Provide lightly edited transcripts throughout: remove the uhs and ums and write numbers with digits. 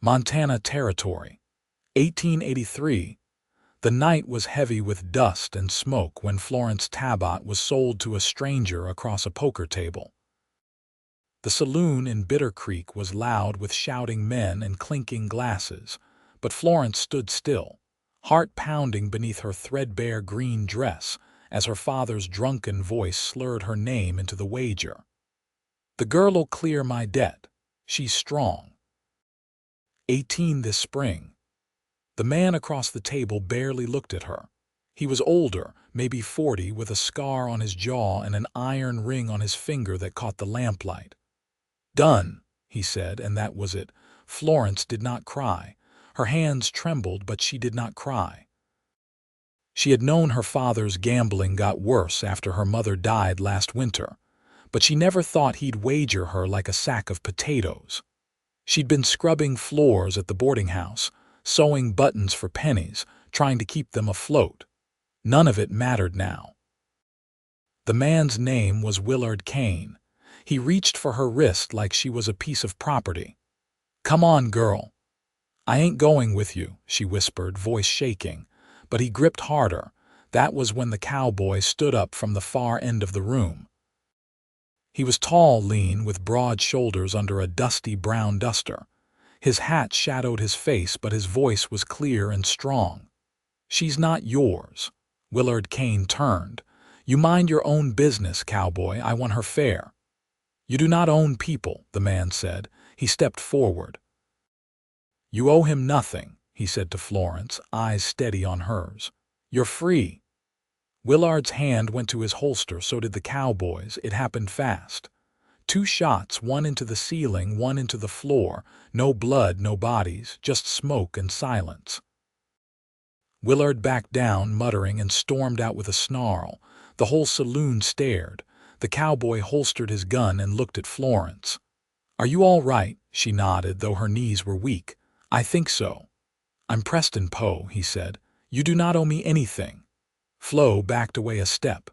Montana Territory, 1883. The night was heavy with dust and smoke when Florence Tabbot was sold to a stranger across a poker table. The saloon in Bitter Creek was loud with shouting men and clinking glasses, but Florence stood still, heart pounding beneath her threadbare green dress as her father's drunken voice slurred her name into the wager. "The girl'll clear my debt. She's strong. 18 this spring." The man across the table barely looked at her. He was older, maybe 40, with a scar on his jaw and an iron ring on his finger that caught the lamplight. "Done," he said, and that was it. Florence did not cry. Her hands trembled, but she did not cry. She had known her father's gambling got worse after her mother died last winter, but she never thought he'd wager her like a sack of potatoes. She'd been scrubbing floors at the boarding house, sewing buttons for pennies, trying to keep them afloat. None of it mattered now. The man's name was Willard Kane. He reached for her wrist like she was a piece of property. "Come on, girl." "I ain't going with you," she whispered, voice shaking. But he gripped harder. That was when the cowboy stood up from the far end of the room. He was tall, lean, with broad shoulders under a dusty brown duster. His hat shadowed his face, but his voice was clear and strong. "She's not yours." Willard Kane turned. "You mind your own business, cowboy. I want her fair." "You do not own people," the man said. He stepped forward. "You owe him nothing," he said to Florence, eyes steady on hers. "You're free." Willard's hand went to his holster, so did the cowboy's. It happened fast. 2 shots, one into the ceiling, one into the floor. No blood, no bodies, just smoke and silence. Willard backed down, muttering, and stormed out with a snarl. The whole saloon stared. The cowboy holstered his gun and looked at Florence. "Are you all right?" She nodded, though her knees were weak. "I think so." "I'm Preston Poe," he said. "You do not owe me anything." Flo backed away a step.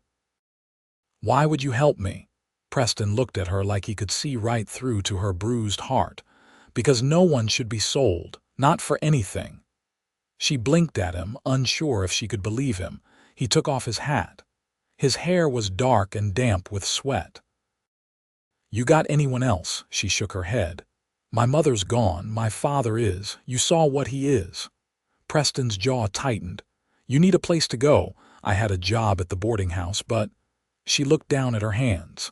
"Why would you help me?" Preston looked at her like he could see right through to her bruised heart. "Because no one should be sold, not for anything." She blinked at him, unsure if she could believe him. He took off his hat. His hair was dark and damp with sweat. "You got anyone else?" She shook her head. "My mother's gone, my father is. You saw what he is." Preston's jaw tightened. "You need a place to go. I had a job at the boarding house, but—" She looked down at her hands.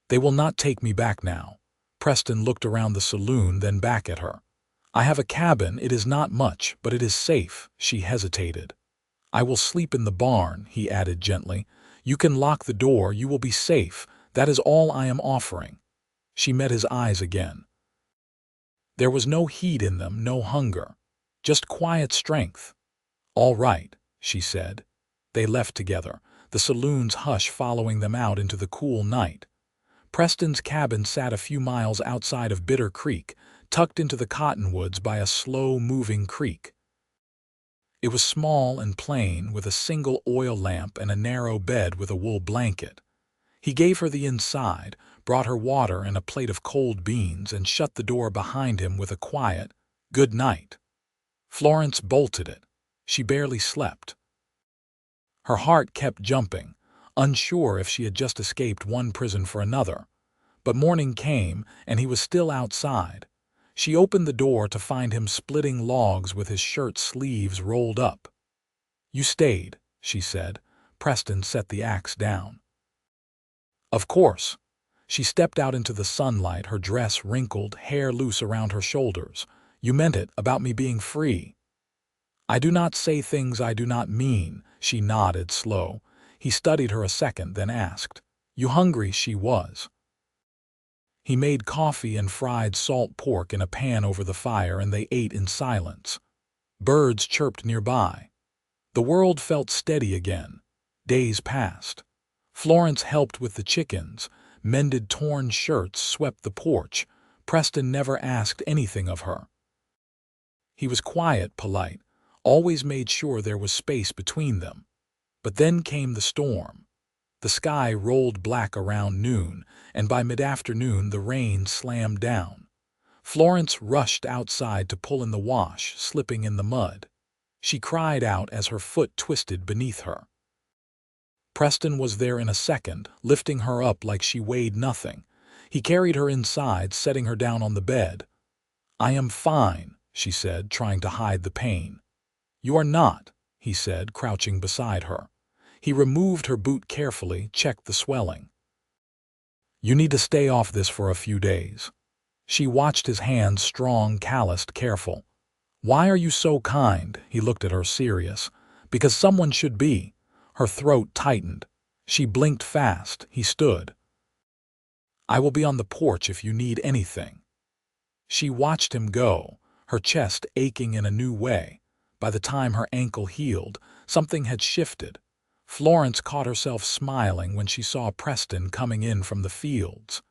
"They will not take me back now." Preston looked around the saloon, then back at her. "I have a cabin. It is not much, but it is safe." She hesitated. "I will sleep in the barn," he added gently. "You can lock the door. You will be safe. That is all I am offering." She met his eyes again. There was no heat in them, no hunger, just quiet strength. "All right," she said. They left together, the saloon's hush following them out into the cool night. Preston's cabin sat a few miles outside of Bitter Creek, tucked into the cottonwoods by a slow-moving creek. It was small and plain, with a single oil lamp and a narrow bed with a wool blanket. He gave her the inside, brought her water and a plate of cold beans, and shut the door behind him with a quiet, "Good night." Florence bolted it. She barely slept. Her heart kept jumping, unsure if she had just escaped one prison for another. But morning came, and he was still outside. She opened the door to find him splitting logs with his shirt sleeves rolled up. "You stayed," she said. Preston set the axe down. "Of course." She stepped out into the sunlight, her dress wrinkled, hair loose around her shoulders. "You meant it, about me being free." "I do not say things I do not mean," she nodded, slow. He studied her a second, then asked, "You hungry?" She was. He made coffee and fried salt pork in a pan over the fire, and they ate in silence. Birds chirped nearby. The world felt steady again. Days passed. Florence helped with the chickens, mended torn shirts, swept the porch. Preston never asked anything of her. He was quiet, polite, always made sure there was space between them. But then came the storm. The sky rolled black around noon, and by mid-afternoon the rain slammed down. Florence rushed outside to pull in the wash, slipping in the mud. She cried out as her foot twisted beneath her. Preston was there in a second, lifting her up like she weighed nothing. He carried her inside, setting her down on the bed. "I am fine," she said, trying to hide the pain. "You are not," he said, crouching beside her. He removed her boot carefully, checked the swelling. "You need to stay off this for a few days." She watched his hands, strong, calloused, careful. "Why are you so kind?" He looked at her, serious. "Because someone should be." Her throat tightened. She blinked fast. He stood. "I will be on the porch if you need anything." She watched him go, her chest aching in a new way. By the time her ankle healed, something had shifted. Florence caught herself smiling when she saw Preston coming in from the fields.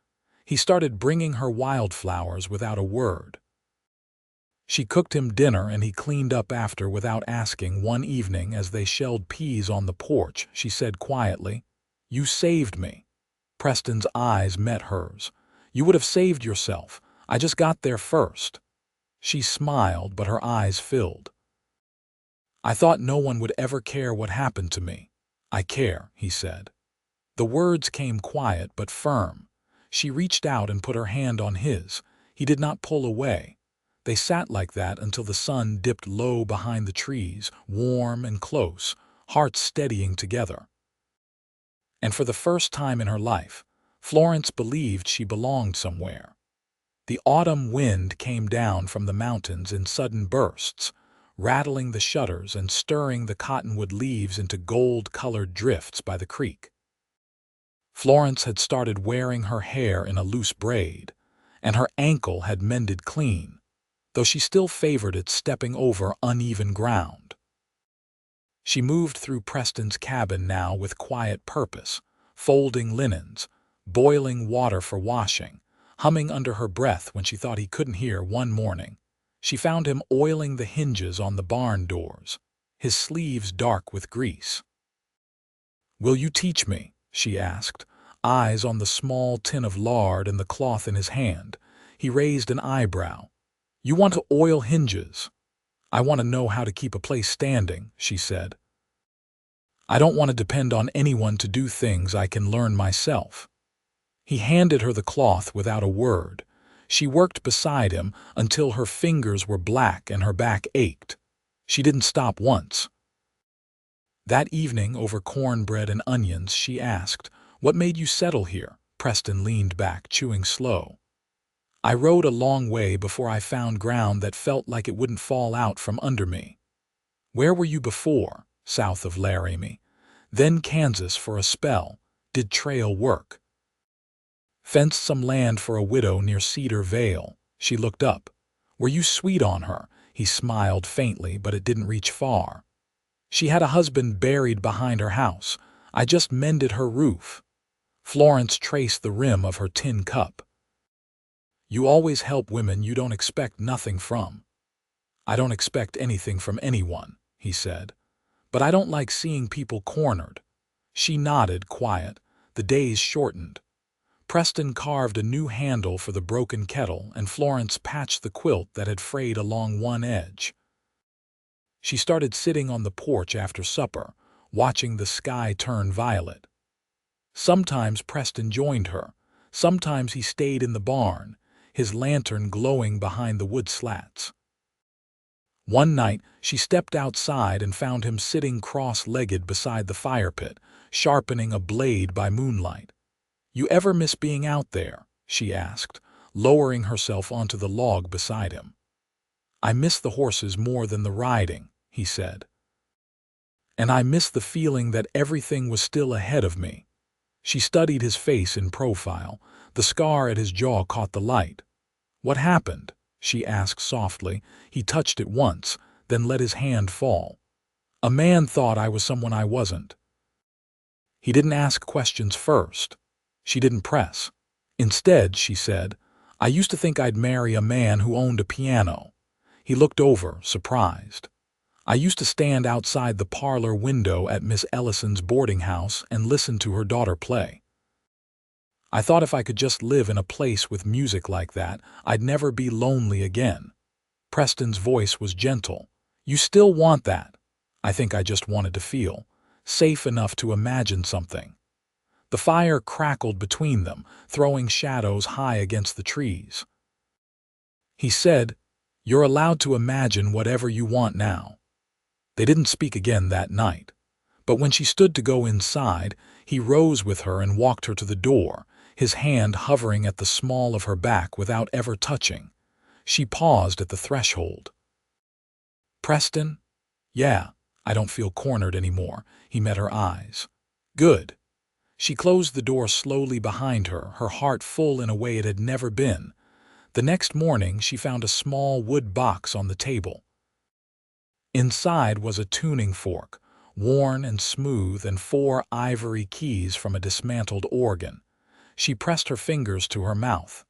He started bringing her wildflowers without a word. She cooked him dinner and he cleaned up after without asking. One evening, as they shelled peas on the porch, she said quietly, "You saved me." Preston's eyes met hers. "You would have saved yourself. I just got there first." She smiled, but her eyes filled. "I thought no one would ever care what happened to me." "I care," he said. The words came quiet but firm. She reached out and put her hand on his. He did not pull away. They sat like that until the sun dipped low behind the trees, warm and close, hearts steadying together. And for the first time in her life, Florence believed she belonged somewhere. The autumn wind came down from the mountains in sudden bursts, rattling the shutters and stirring the cottonwood leaves into gold-colored drifts by the creek. Florence had started wearing her hair in a loose braid, and her ankle had mended clean, though she still favored it stepping over uneven ground. She moved through Preston's cabin now with quiet purpose, folding linens, boiling water for washing, humming under her breath when she thought he couldn't hear. One morning, she found him oiling the hinges on the barn doors, his sleeves dark with grease. "Will you teach me?" she asked, eyes on the small tin of lard and the cloth in his hand. He raised an eyebrow. "You want to oil hinges?" "I want to know how to keep a place standing," she said. "I don't want to depend on anyone to do things I can learn myself." He handed her the cloth without a word. She worked beside him until her fingers were black and her back ached. She didn't stop once. That evening, over cornbread and onions, she asked, "What made you settle here?" Preston leaned back, chewing slow. "I rode a long way before I found ground that felt like it wouldn't fall out from under me." "Where were you before?" "South of Laramie. Then Kansas for a spell. Did trail work. Fenced some land for a widow near Cedar Vale." She looked up. "Were you sweet on her?" He smiled faintly, but it didn't reach far. "She had a husband buried behind her house. I just mended her roof." Florence traced the rim of her tin cup. "You always help women you don't expect nothing from." "I don't expect anything from anyone," he said. "But I don't like seeing people cornered." She nodded, quiet. The days shortened. Preston carved a new handle for the broken kettle, and Florence patched the quilt that had frayed along one edge. She started sitting on the porch after supper, watching the sky turn violet. Sometimes Preston joined her. Sometimes he stayed in the barn, his lantern glowing behind the wood slats. One night, she stepped outside and found him sitting cross-legged beside the fire pit, sharpening a blade by moonlight. "You ever miss being out there?" she asked, lowering herself onto the log beside him. "I miss the horses more than the riding," he said. "And I miss the feeling that everything was still ahead of me." She studied his face in profile. The scar at his jaw caught the light. "What happened?" she asked softly. He touched it once, then let his hand fall. "A man thought I was someone I wasn't." He didn't ask questions first. She didn't press. Instead, she said, "I used to think I'd marry a man who owned a piano." He looked over, surprised. "I used to stand outside the parlor window at Miss Ellison's boarding house and listen to her daughter play." I thought if I could just live in a place with music like that, I'd never be lonely again." Preston's voice was gentle. "You still want that?" "I think I just wanted to feel safe enough to imagine something." The fire crackled between them, throwing shadows high against the trees. He said, "You're allowed to imagine whatever you want now." They didn't speak again that night. But when she stood to go inside, he rose with her and walked her to the door, his hand hovering at the small of her back without ever touching. She paused at the threshold. "Preston?" "Yeah, I don't feel cornered anymore." He met her eyes. "Good." She closed the door slowly behind her, her heart full in a way it had never been. The next morning she found a small wood box on the table. Inside was a tuning fork, worn and smooth, and 4 ivory keys from a dismantled organ. She pressed her fingers to her mouth.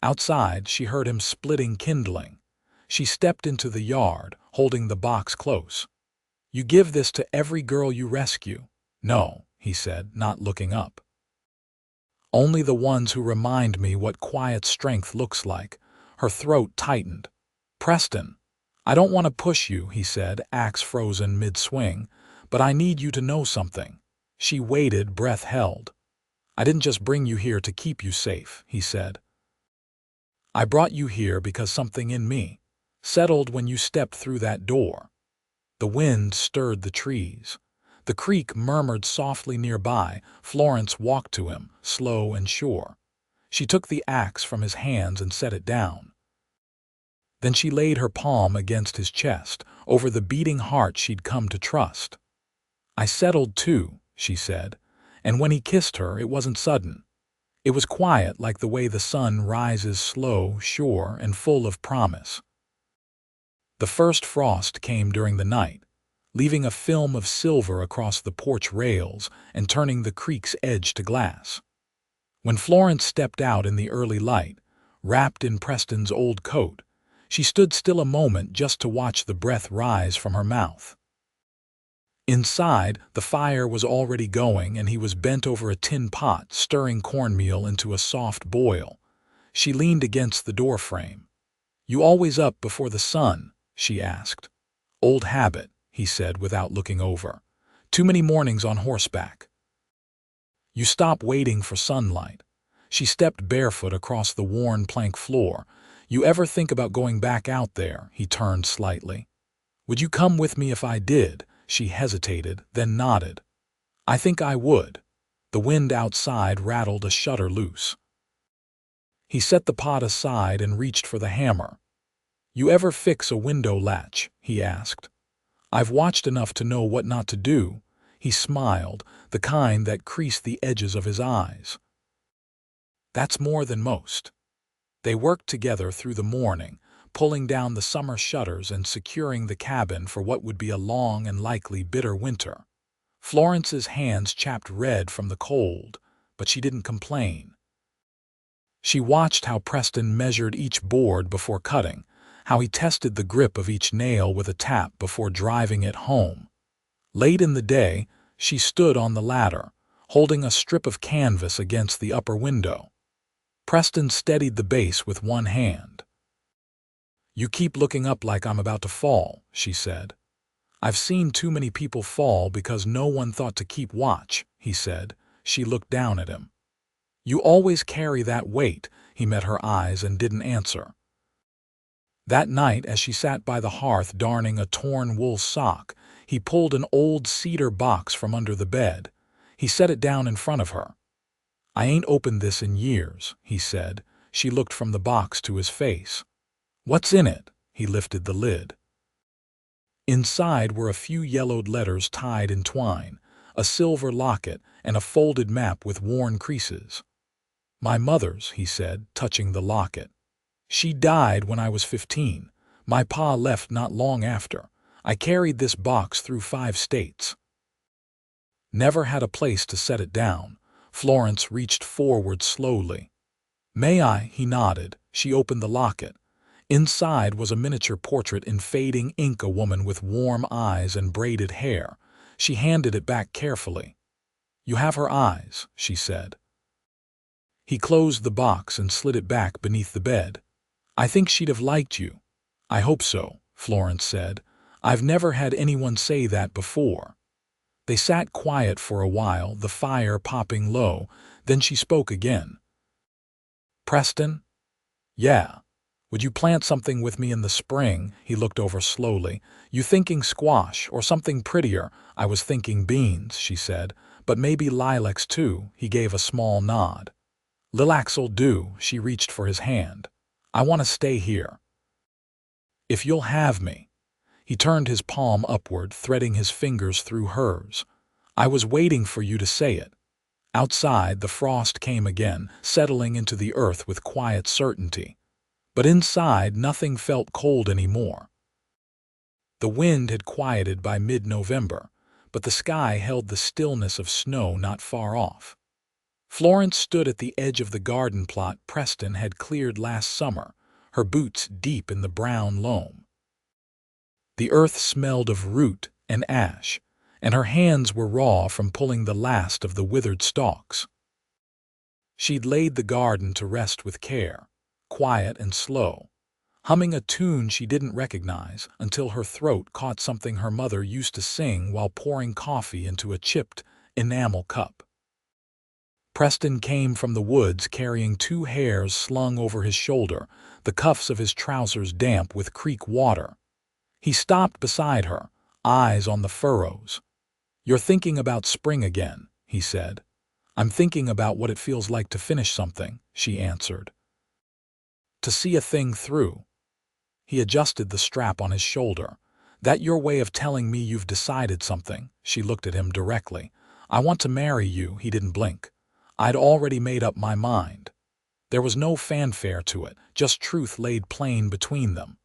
Outside, she heard him splitting kindling. She stepped into the yard, holding the box close. "You give this to every girl you rescue?" "No," he said, not looking up. "Only the ones who remind me what quiet strength looks like." Her throat tightened. "Preston, I don't want to push you," he said, axe frozen mid-swing, "but I need you to know something." She waited, breath held. "I didn't just bring you here to keep you safe," he said. "I brought you here because something in me settled when you stepped through that door." The wind stirred the trees. The creek murmured softly nearby. Florence walked to him, slow and sure. She took the axe from his hands and set it down. Then she laid her palm against his chest, over the beating heart she'd come to trust. "I settled too," she said, and when he kissed her, it wasn't sudden. It was quiet, like the way the sun rises, slow, sure, and full of promise. The first frost came during the night, leaving a film of silver across the porch rails and turning the creek's edge to glass. When Florence stepped out in the early light, wrapped in Preston's old coat, she stood still a moment just to watch the breath rise from her mouth. Inside, the fire was already going and he was bent over a tin pot, stirring cornmeal into a soft boil. She leaned against the doorframe. "You always up before the sun?" she asked. "Old habit," he said without looking over. "Too many mornings on horseback." "You stop waiting for sunlight." She stepped barefoot across the worn plank floor. "You ever think about going back out there?" He turned slightly. "Would you come with me if I did?" She hesitated, then nodded. "I think I would." The wind outside rattled a shutter loose. He set the pot aside and reached for the hammer. "You ever fix a window latch?" he asked. "I've watched enough to know what not to do." He smiled, the kind that creased the edges of his eyes. "That's more than most." They worked together through the morning, pulling down the summer shutters and securing the cabin for what would be a long and likely bitter winter. Florence's hands chapped red from the cold, but she didn't complain. She watched how Preston measured each board before cutting, how he tested the grip of each nail with a tap before driving it home. Late in the day, she stood on the ladder, holding a strip of canvas against the upper window. Preston steadied the base with one hand. "You keep looking up like I'm about to fall," she said. "I've seen too many people fall because no one thought to keep watch," he said. She looked down at him. "You always carry that weight." He met her eyes and didn't answer. That night, as she sat by the hearth darning a torn wool sock, he pulled an old cedar box from under the bed. He set it down in front of her. "I ain't opened this in years," he said. She looked from the box to his face. "What's in it?" He lifted the lid. Inside were a few yellowed letters tied in twine, a silver locket, and a folded map with worn creases. "My mother's," he said, touching the locket. "She died when I was 15. My pa left not long after. I carried this box through 5 states. Never had a place to set it down." Florence reached forward slowly. "May I?" He nodded. She opened the locket. Inside was a miniature portrait in fading ink, a woman with warm eyes and braided hair. She handed it back carefully. "You have her eyes," she said. He closed the box and slid it back beneath the bed. "I think she'd have liked you." "I hope so," Florence said. "I've never had anyone say that before." They sat quiet for a while, the fire popping low. Then she spoke again. "Preston?" "Yeah. Would you plant something with me in the spring?" He looked over slowly. "You thinking squash or something prettier?" "I was thinking beans," she said. "But maybe lilacs too." He gave a small nod. "Lilacs'll do." She reached for his hand. "I want to stay here. If you'll have me." He turned his palm upward, threading his fingers through hers. "I was waiting for you to say it." Outside, the frost came again, settling into the earth with quiet certainty. But inside, nothing felt cold anymore. The wind had quieted by mid-November, but the sky held the stillness of snow not far off. Florence stood at the edge of the garden plot Preston had cleared last summer, her boots deep in the brown loam. The earth smelled of root and ash, and her hands were raw from pulling the last of the withered stalks. She'd laid the garden to rest with care, quiet and slow, humming a tune she didn't recognize until her throat caught something her mother used to sing while pouring coffee into a chipped enamel cup. Preston came from the woods carrying 2 hares slung over his shoulder, the cuffs of his trousers damp with creek water. He stopped beside her, eyes on the furrows. "You're thinking about spring again," he said. "I'm thinking about what it feels like to finish something," she answered. "To see a thing through." He adjusted the strap on his shoulder. "That your way of telling me you've decided something?" She looked at him directly. "I want to marry you." He didn't blink. "I'd already made up my mind." There was no fanfare to it, just truth laid plain between them.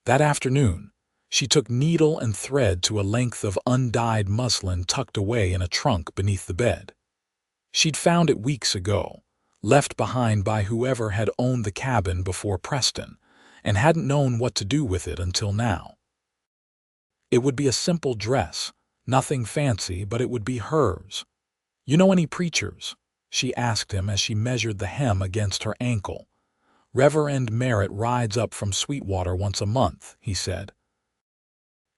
That afternoon, she took needle and thread to a length of undyed muslin tucked away in a trunk beneath the bed. She'd found it weeks ago, left behind by whoever had owned the cabin before Preston, and hadn't known what to do with it until now. It would be a simple dress, nothing fancy, but it would be hers. "You know any preachers?" she asked him as she measured the hem against her ankle. "Reverend Merritt rides up from Sweetwater once a month," he said.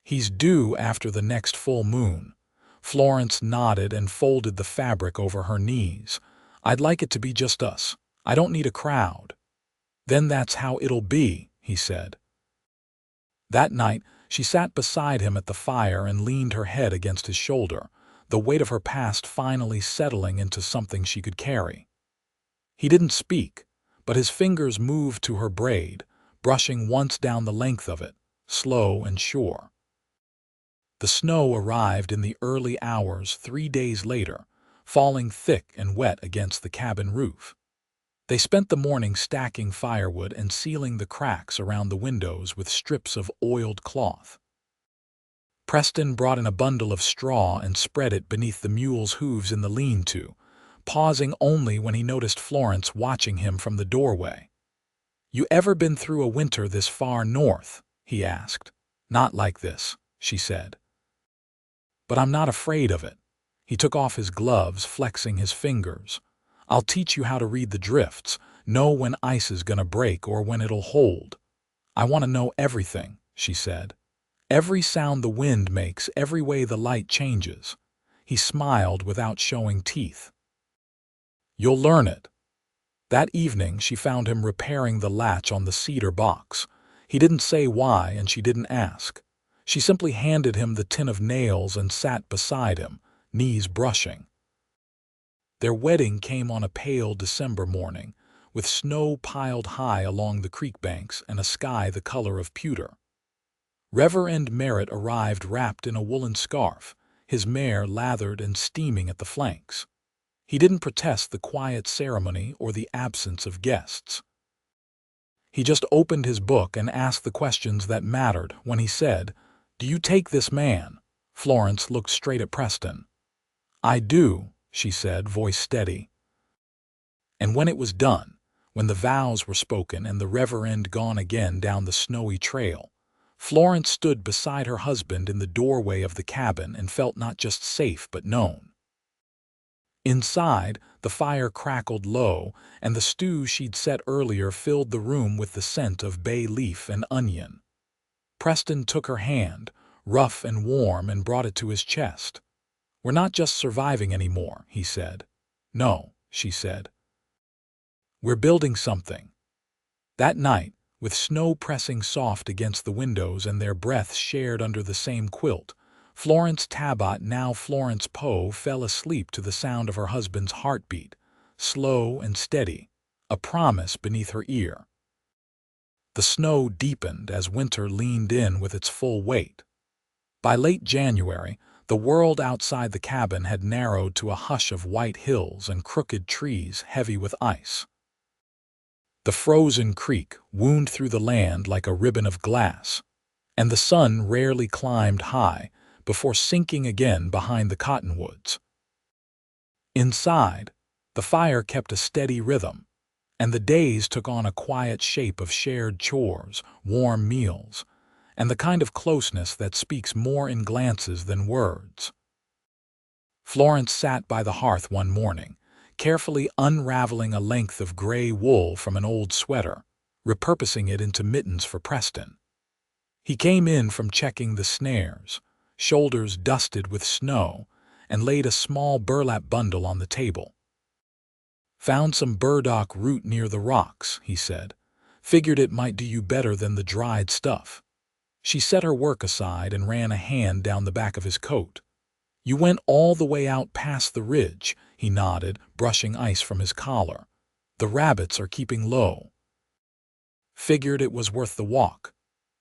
"He's due after the next full moon." Florence nodded and folded the fabric over her knees. "I'd like it to be just us. I don't need a crowd." "Then that's how it'll be," he said. That night, she sat beside him at the fire and leaned her head against his shoulder, the weight of her past finally settling into something she could carry. He didn't speak, but his fingers moved to her braid, brushing once down the length of it, slow and sure. The snow arrived in the early hours 3 days later, falling thick and wet against the cabin roof. They spent the morning stacking firewood and sealing the cracks around the windows with strips of oiled cloth. Preston brought in a bundle of straw and spread it beneath the mule's hooves in the lean-to, pausing only when he noticed Florence watching him from the doorway. "You ever been through a winter this far north?" he asked. "Not like this," she said. "But I'm not afraid of it." He took off his gloves, flexing his fingers. "I'll teach you how to read the drifts, know when ice is gonna break or when it'll hold." "I want to know everything," she said. "Every sound the wind makes, every way the light changes." He smiled without showing teeth. "You'll learn it." That evening, she found him repairing the latch on the cedar box. He didn't say why, and she didn't ask. She simply handed him the tin of nails and sat beside him, knees brushing. Their wedding came on a pale December morning, with snow piled high along the creek banks and a sky the color of pewter. Reverend Merritt arrived wrapped in a woolen scarf, his mare lathered and steaming at the flanks. He didn't protest the quiet ceremony or the absence of guests. He just opened his book and asked the questions that mattered. When he said, "Do you take this man?" Florence looked straight at Preston. "I do," she said, voice steady. And when it was done, when the vows were spoken and the reverend gone again down the snowy trail, Florence stood beside her husband in the doorway of the cabin and felt not just safe but known. Inside, the fire crackled low, and the stew she'd set earlier filled the room with the scent of bay leaf and onion. Preston took her hand, rough and warm, and brought it to his chest. "We're not just surviving anymore," he said. "No," she said. "We're building something." That night, with snow pressing soft against the windows and their breaths shared under the same quilt, Florence Tabbot, now Florence Poe, fell asleep to the sound of her husband's heartbeat, slow and steady, a promise beneath her ear. The snow deepened as winter leaned in with its full weight. By late January, the world outside the cabin had narrowed to a hush of white hills and crooked trees heavy with ice. The frozen creek wound through the land like a ribbon of glass, and the sun rarely climbed high before sinking again behind the cottonwoods. Inside, the fire kept a steady rhythm, and the days took on a quiet shape of shared chores, warm meals, and the kind of closeness that speaks more in glances than words. Florence sat by the hearth one morning, carefully unraveling a length of gray wool from an old sweater, repurposing it into mittens for Preston. He came in from checking the snares, shoulders dusted with snow, and laid a small burlap bundle on the table. "Found some burdock root near the rocks," he said. "Figured it might do you better than the dried stuff." She set her work aside and ran a hand down the back of his coat. "You went all the way out past the ridge," he nodded, brushing ice from his collar. "The rabbits are keeping low." Figured it was worth the walk.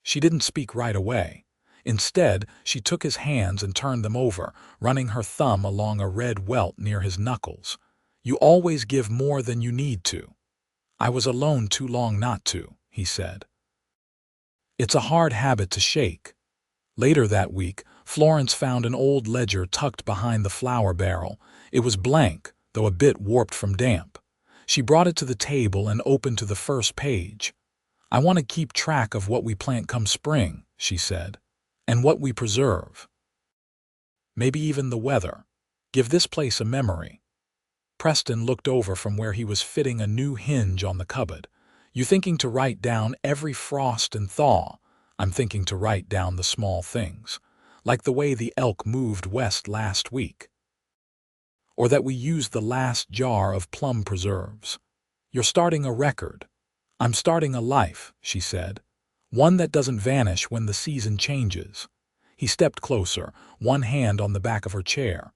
She didn't speak right away. Instead, she took his hands and turned them over, running her thumb along a red welt near his knuckles. "You always give more than you need to." "I was alone too long not to," he said. "It's a hard habit to shake." Later that week, Florence found an old ledger tucked behind the flour barrel. It was blank, though a bit warped from damp. She brought it to the table and opened to the first page. "I want to keep track of what we plant come spring," she said, "and what we preserve. Maybe even the weather. Give this place a memory." Preston looked over from where he was fitting a new hinge on the cupboard. "You thinking to write down every frost and thaw?" "I'm thinking to write down the small things, like the way the elk moved west last week, or that we used the last jar of plum preserves." "You're starting a record." "I'm starting a life," she said. "One that doesn't vanish when the season changes." He stepped closer, one hand on the back of her chair.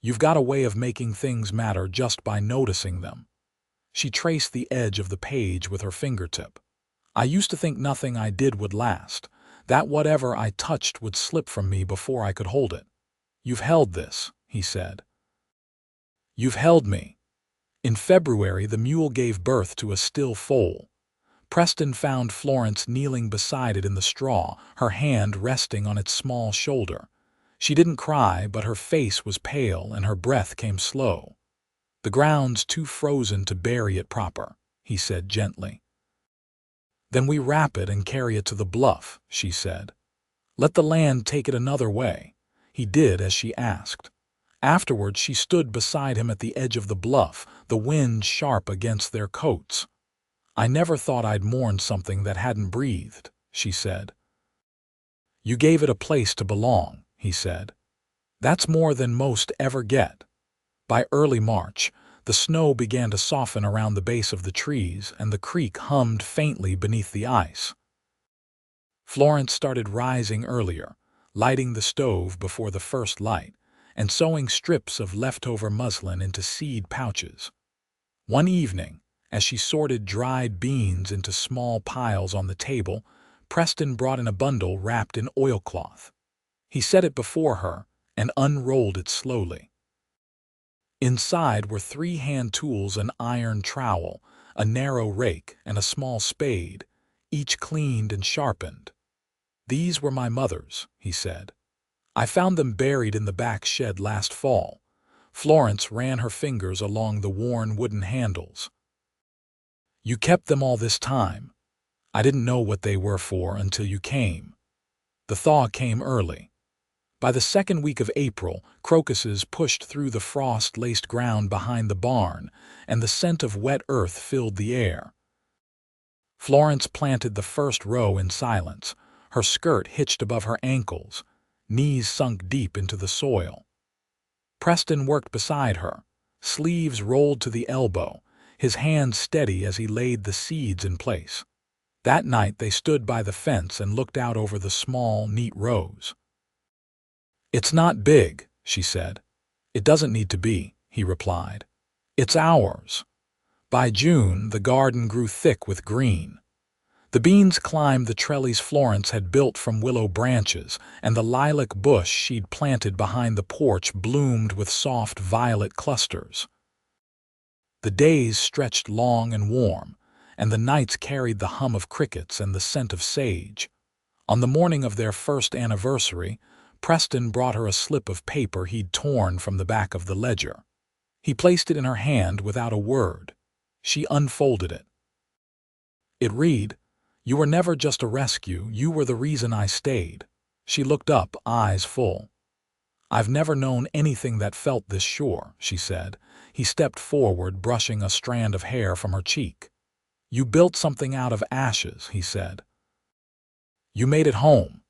"You've got a way of making things matter just by noticing them." She traced the edge of the page with her fingertip. "I used to think nothing I did would last, that whatever I touched would slip from me before I could hold it. You've held this," he said. "You've held me." In February, the mule gave birth to a still foal. Preston found Florence kneeling beside it in the straw, her hand resting on its small shoulder. She didn't cry, but her face was pale and her breath came slow. "The ground's too frozen to bury it proper," he said gently. "Then we wrap it and carry it to the bluff," she said. "Let the land take it another way." He did as she asked. Afterward, she stood beside him at the edge of the bluff, the wind sharp against their coats. "I never thought I'd mourn something that hadn't breathed," she said. "You gave it a place to belong," he said. "That's more than most ever get." By early March, the snow began to soften around the base of the trees, and the creek hummed faintly beneath the ice. Florence started rising earlier, lighting the stove before the first light, and sewing strips of leftover muslin into seed pouches. One evening, as she sorted dried beans into small piles on the table, Preston brought in a bundle wrapped in oilcloth. He set it before her and unrolled it slowly. Inside were 3 hand tools, an iron trowel, a narrow rake, and a small spade, each cleaned and sharpened. "These were my mother's," he said. "I found them buried in the back shed last fall." Florence ran her fingers along the worn wooden handles. "You kept them all this time?" "I didn't know what they were for until you came." The thaw came early. By the second week of April, crocuses pushed through the frost-laced ground behind the barn, and the scent of wet earth filled the air. Florence planted the first row in silence, her skirt hitched above her ankles, knees sunk deep into the soil. Preston worked beside her, sleeves rolled to the elbow, his hands steady as he laid the seeds in place. That night they stood by the fence and looked out over the small, neat rows. "It's not big," she said. "It doesn't need to be," he replied. "It's ours." By June, the garden grew thick with green. The beans climbed the trellis Florence had built from willow branches, and the lilac bush she'd planted behind the porch bloomed with soft violet clusters. The days stretched long and warm, and the nights carried the hum of crickets and the scent of sage. On the morning of their first anniversary, Preston brought her a slip of paper he'd torn from the back of the ledger. He placed it in her hand without a word. She unfolded it. It read, "You were never just a rescue, you were the reason I stayed." She looked up, eyes full. "I've never known anything that felt this sure," she said. He stepped forward, brushing a strand of hair from her cheek. "You built something out of ashes," he said. "You made it home."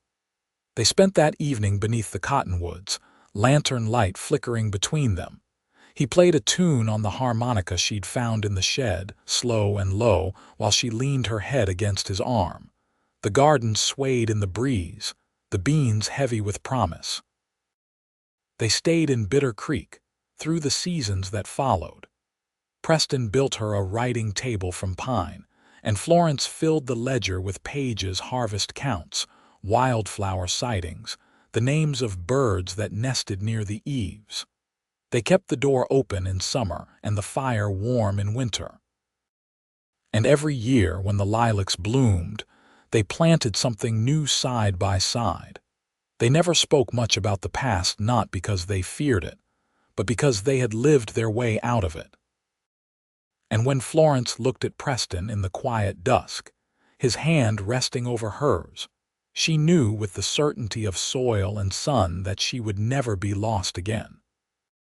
They spent that evening beneath the cottonwoods, lantern light flickering between them. He played a tune on the harmonica she'd found in the shed, slow and low, while she leaned her head against his arm. The garden swayed in the breeze, the beans heavy with promise. They stayed in Bitter Creek, through the seasons that followed. Preston built her a writing table from pine, and Florence filled the ledger with pages, harvest counts, wildflower sightings, the names of birds that nested near the eaves. They kept the door open in summer and the fire warm in winter. And every year, when the lilacs bloomed, they planted something new side by side. They never spoke much about the past, not because they feared it, but because they had lived their way out of it. And when Florence looked at Preston in the quiet dusk, his hand resting over hers, she knew with the certainty of soil and sun that she would never be lost again.